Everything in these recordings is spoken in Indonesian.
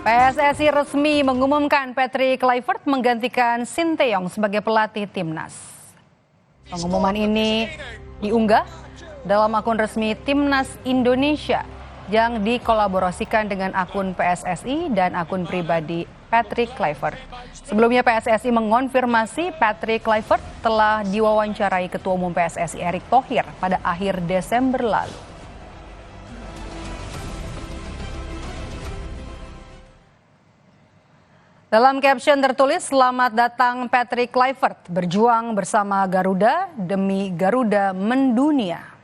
PSSI resmi mengumumkan Patrick Kluivert menggantikan Sinteyong sebagai pelatih timnas. Pengumuman ini diunggah dalam akun resmi Timnas Indonesia yang dikolaborasikan dengan akun PSSI dan akun pribadi Patrick Kluivert. Sebelumnya PSSI mengonfirmasi Patrick Kluivert telah diwawancarai Ketua Umum PSSI Erick Thohir pada akhir Desember lalu. Dalam caption tertulis, "Selamat datang Patrick Kluivert, berjuang bersama Garuda demi Garuda mendunia."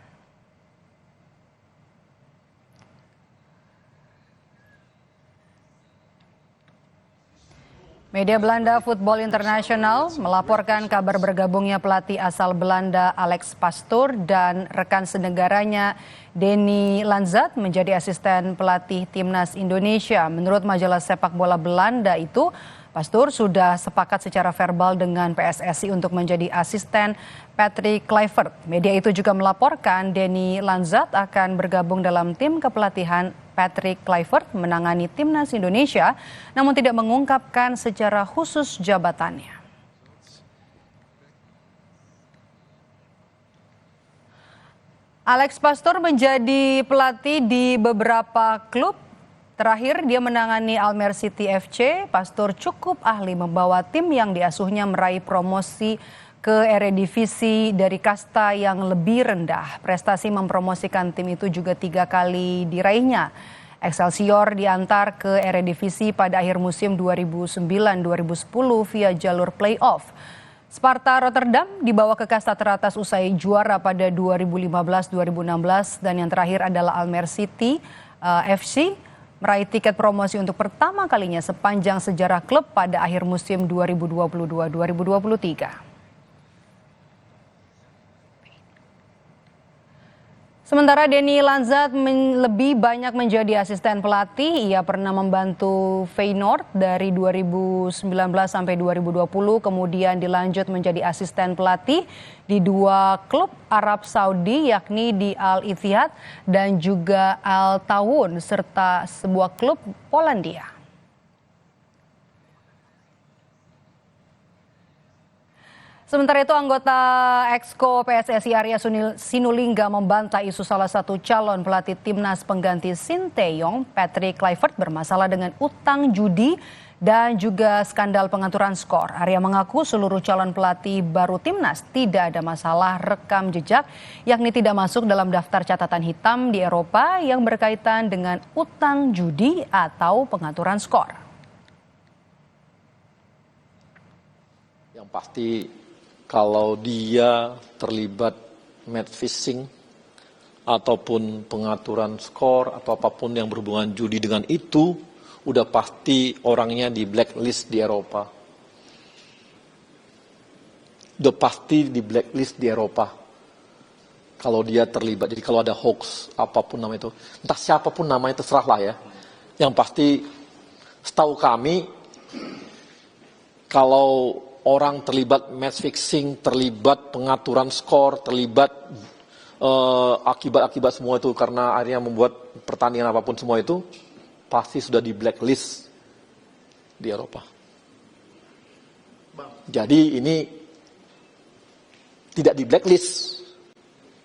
Media Belanda Football International melaporkan kabar bergabungnya pelatih asal Belanda Alex Pastoor dan rekan senegaranya Denny Lanzat menjadi asisten pelatih timnas Indonesia. Menurut majalah sepak bola Belanda itu, Pastoor sudah sepakat secara verbal dengan PSSI untuk menjadi asisten Patrick Kluivert. Media itu juga melaporkan Denny Lanzat akan bergabung dalam tim kepelatihan Patrick Kluivert menangani timnas Indonesia, namun tidak mengungkapkan secara khusus jabatannya. Alex Pastoor menjadi pelatih di beberapa klub. Terakhir dia menangani Almere City FC. Pastoor cukup ahli membawa tim yang diasuhnya meraih promosi ke Eredivisie dari kasta yang lebih rendah. Prestasi mempromosikan tim itu juga 3 kali diraihnya. Excelsior diantar ke Eredivisie pada akhir musim 2009-2010 via jalur playoff. Sparta Rotterdam dibawa ke kasta teratas usai juara pada 2015-2016 dan yang terakhir adalah Almere City FC meraih tiket promosi untuk pertama kalinya sepanjang sejarah klub pada akhir musim 2022-2023. Sementara Denny Lanzat lebih banyak menjadi asisten pelatih. Ia pernah membantu Feyenoord dari 2019 sampai 2020, kemudian dilanjut menjadi asisten pelatih di 2 klub Arab Saudi, yakni di Al Ittihad dan juga Al Tawun, serta sebuah klub Polandia. Sementara itu, anggota Exco PSSI Arya Sinulinga membantah isu salah satu calon pelatih timnas pengganti Sinteyong, Patrick Kluivert, bermasalah dengan utang judi dan juga skandal pengaturan skor. Arya mengaku seluruh calon pelatih baru timnas tidak ada masalah rekam jejak, yakni tidak masuk dalam daftar catatan hitam di Eropa yang berkaitan dengan utang judi atau pengaturan skor. Yang pasti, kalau dia terlibat match fixing ataupun pengaturan skor atau apapun yang berhubungan judi dengan itu, udah pasti orangnya di blacklist di Eropa. Udah pasti di blacklist di Eropa. Kalau dia terlibat, jadi kalau ada hoax apapun nama itu, entah siapapun namanya terserah lah ya. Yang pasti, setahu kami, kalau orang terlibat match fixing, terlibat pengaturan skor, terlibat akibat-akibat semua itu karena akhirnya membuat pertandingan apapun semua itu, pasti sudah di blacklist di Eropa. Jadi ini tidak di blacklist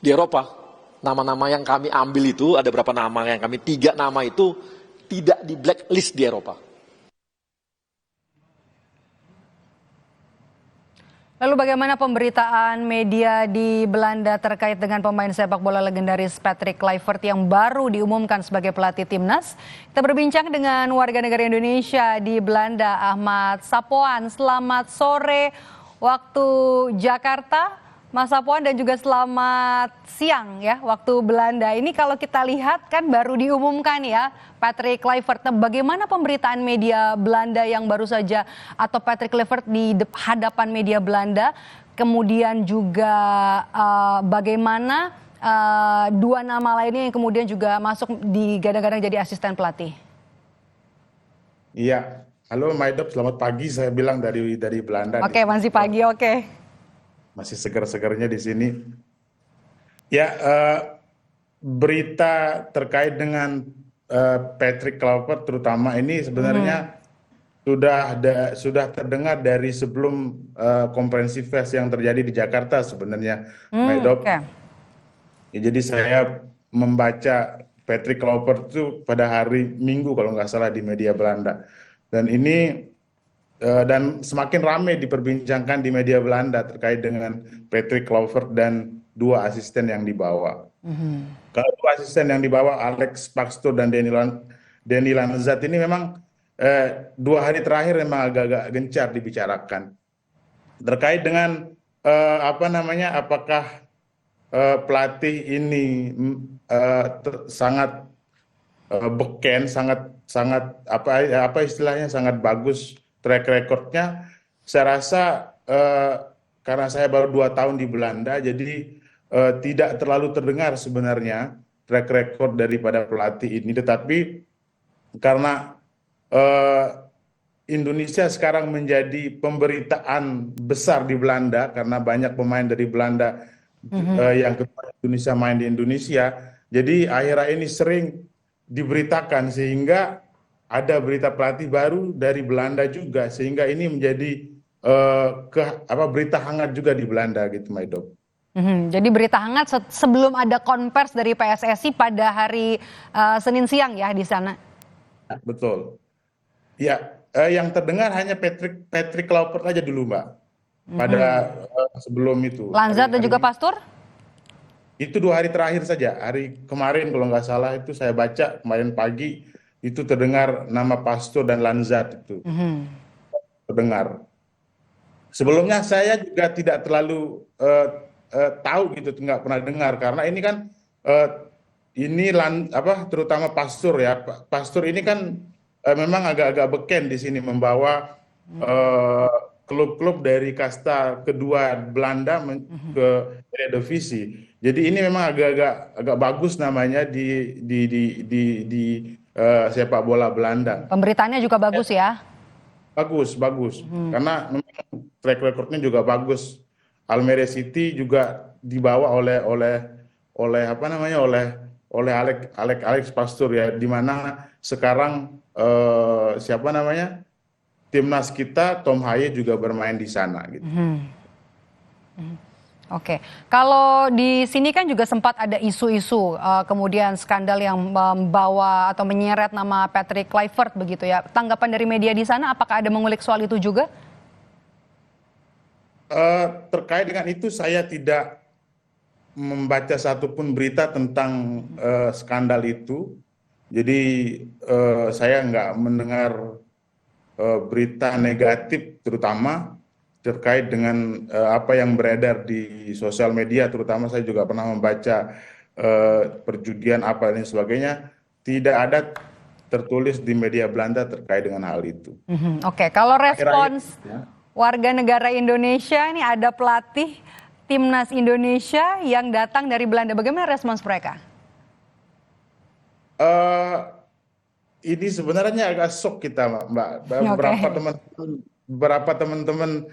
di Eropa. Nama-nama yang kami ambil itu, ada berapa nama yang kami, 3 nama itu tidak di blacklist di Eropa. Lalu bagaimana pemberitaan media di Belanda terkait dengan pemain sepak bola legendaris Patrick Kluivert yang baru diumumkan sebagai pelatih timnas? Kita berbincang dengan warga negara Indonesia di Belanda, Ahmad Sapoan. Selamat sore waktu Jakarta, Mas Sapoan, dan juga selamat siang ya waktu Belanda. Ini kalau kita lihat kan baru diumumkan ya Patrick Kluivert. Bagaimana pemberitaan media Belanda yang baru saja atau Patrick Kluivert di hadapan media Belanda? Kemudian juga bagaimana 2 nama lainnya yang kemudian juga masuk digadang-gadang jadi asisten pelatih? Iya, halo Maidop, selamat pagi. Saya bilang dari Belanda. Oke, masih pagi, oke. Masih segar-segarnya di sini. Ya, berita terkait dengan Patrick Kluivert terutama ini sebenarnya sudah terdengar dari sebelum konferensi pers yang terjadi di Jakarta sebenarnya, Maidop. Oke. Ya, jadi saya membaca Patrick Kluivert itu pada hari Minggu kalau nggak salah di media Belanda. Dan ini dan semakin ramai diperbincangkan di media Belanda terkait dengan Patrick Kluivert dan dua asisten yang dibawa. Kalau dua asisten yang dibawa Alex Paxton dan Denny Lanzat ini memang 2 hari terakhir memang agak-agak gencar dibicarakan terkait dengan apa namanya, apakah pelatih ini sangat beken, sangat apa istilahnya, sangat bagus track recordnya. Saya rasa karena saya baru 2 tahun di Belanda, jadi tidak terlalu terdengar sebenarnya track record daripada pelatih ini. Tetapi karena Indonesia sekarang menjadi pemberitaan besar di Belanda karena banyak pemain dari Belanda yang ke Indonesia main di Indonesia. Jadi akhir-akhir ini sering diberitakan sehingga ada berita pelatih baru dari Belanda juga, sehingga ini menjadi berita hangat juga di Belanda gitu, Maido. Jadi berita hangat sebelum ada konvers dari PSSI pada hari Senin siang ya di sana. Betul. Ya, yang terdengar hanya Patrick Kluivert aja dulu, Mbak. Pada sebelum itu. Lanzat dan juga Pastur? Itu 2 hari terakhir saja. Hari kemarin kalau nggak salah itu saya baca kemarin pagi itu terdengar nama Pastur dan Lanzat itu terdengar. Sebelumnya saya juga tidak terlalu tahu gitu, nggak pernah dengar karena ini kan terutama Pastur ya. Pastur ini kan memang agak-agak beken di sini membawa klub-klub dari kasta kedua Belanda ke Eredivisie. Jadi ini memang agak bagus namanya di sepak bola Belanda. Pemberitaannya juga bagus ya? Bagus. Karena memang track recordnya juga bagus. Almere City juga dibawa oleh Alex Pastur ya, di mana sekarang timnas kita Tom Haye juga bermain di sana gitu. Oke, kalau di sini kan juga sempat ada isu-isu kemudian skandal yang membawa atau menyeret nama Patrick Kluivert begitu ya. Tanggapan dari media di sana apakah ada mengulik soal itu juga? Terkait dengan itu saya tidak membaca satupun berita tentang skandal itu. Jadi saya nggak mendengar berita negatif terutama terkait dengan apa yang beredar di sosial media, terutama saya juga pernah membaca perjudian apa dan sebagainya. Tidak ada tertulis di media Belanda terkait dengan hal itu. Oke, kalau respons warga negara Indonesia ini ada pelatih timnas Indonesia yang datang dari Belanda, bagaimana respons mereka? Ini sebenarnya agak shock kita, Mbak. Beberapa teman-teman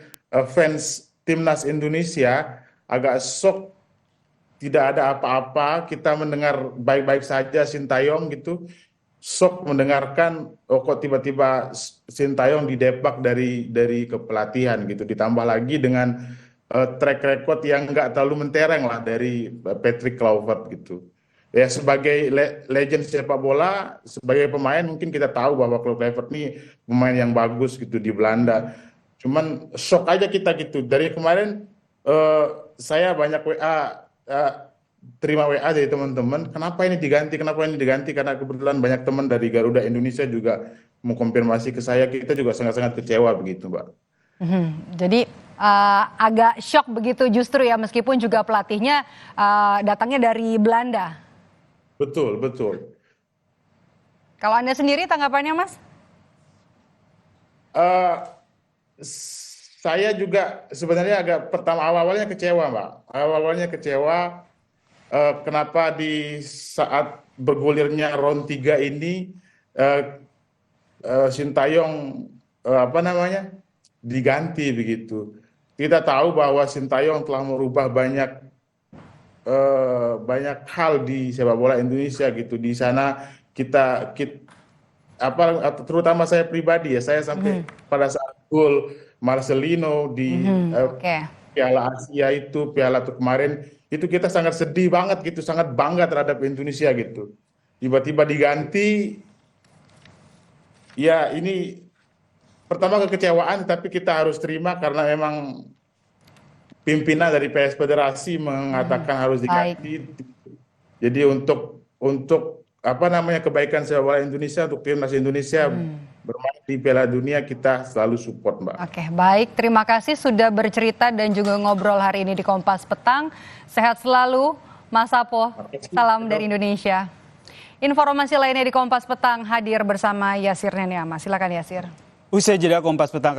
fans timnas Indonesia agak shock, tidak ada apa-apa, kita mendengar baik-baik saja Sintayong gitu. Shock mendengarkan kok tiba-tiba Sintayong didepak dari kepelatihan gitu, ditambah lagi dengan track record yang nggak terlalu mentereng lah dari Patrick Kluivert gitu. Ya sebagai legend sepak bola, sebagai pemain mungkin kita tahu bahwa Kluivert ini pemain yang bagus gitu di Belanda. Cuman shock aja kita gitu. Dari kemarin saya banyak terima WA dari teman-teman, kenapa ini diganti, karena kebetulan banyak teman dari Garuda Indonesia juga mengkonfirmasi ke saya, kita juga sangat-sangat kecewa begitu, Mbak. Jadi agak shock begitu justru ya, meskipun juga pelatihnya datangnya dari Belanda. Betul. Kalau Anda sendiri tanggapannya, Mas? Saya juga sebenarnya awalnya kecewa, Mbak. Awalnya kecewa kenapa di saat bergulirnya round 3 ini Sintayong diganti begitu. Kita tahu bahwa Sintayong telah merubah banyak hal di sepak bola Indonesia gitu. Di sana terutama saya pribadi ya, saya sampai pada saat gol Marcelino di Piala Asia itu, Piala tuh kemarin, itu kita sangat sedih banget gitu, sangat bangga terhadap Indonesia gitu. Tiba-tiba diganti, ya ini pertama kekecewaan, tapi kita harus terima karena memang pimpinan dari PS Federasi mengatakan harus diganti. Jadi untuk kebaikan sepak bola Indonesia, untuk timnas Indonesia bermain di Piala Dunia, kita selalu support, Mbak. Oke, baik. Terima kasih sudah bercerita dan juga ngobrol hari ini di Kompas Petang. Sehat selalu, Mas Sapo. Salam dari Indonesia. Informasi lainnya di Kompas Petang hadir bersama Yasir Neniama. Silakan Yasir. Usai jeda Kompas Petang